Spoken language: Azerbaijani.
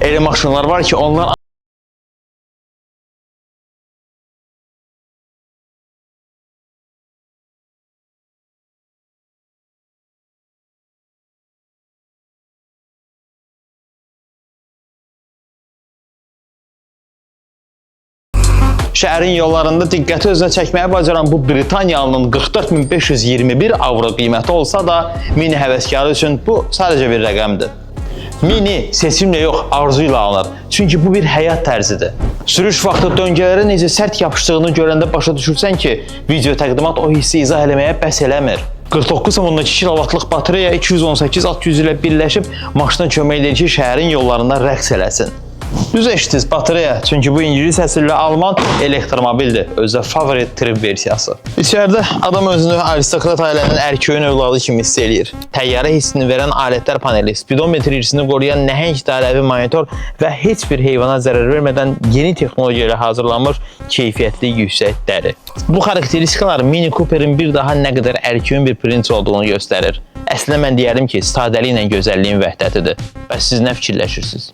Elə maşınlar var ki, onlar şəhərin yollarında diqqəti özünə çəkməyə bacaran bu Britaniyalının 44.521 avro qiyməti olsa da, Mini həvəskarı üçün bu sadəcə bir rəqəmdir. Mini seçimlə yox, arzu ilə alınır. Çünki bu bir həyat tərzidir. Sürüş vaxtı döngələrə necə sərt yapışdığını görəndə başa düşürsən ki, video təqdimat o hissi izah eləməyə bəs eləmir. 49,2 kW'lıq batareya 218 at gücü ilə birləşib maşına kömək edir ki, şəhərin yollarında rəqs eləsin. Düz eşitdiniz, batareya, çünki bu ingilis əsilli Alman elektromobildir, özü də favorit trim versiyası. İçəridə adam özünü aristokrat ailənin ərköyün övladı kimi hiss eləyir. Təyyarə hissini verən alətlər paneli, spidometr irsini qoruyan nəhəng dairəvi monitor və heç bir heyvana zərər vermədən yeni texnologiya ilə hazırlanmış keyfiyyətli yüksək dəri. Bu xarakteristikalar Mini Cooper'in bir daha nə qədər ərköyün bir princ olduğunu göstərir. Əslində mən deyərdim ki, sadəliklə gözəlliyin vəhdətidir. Bəs siz nə fikirləşirsiniz?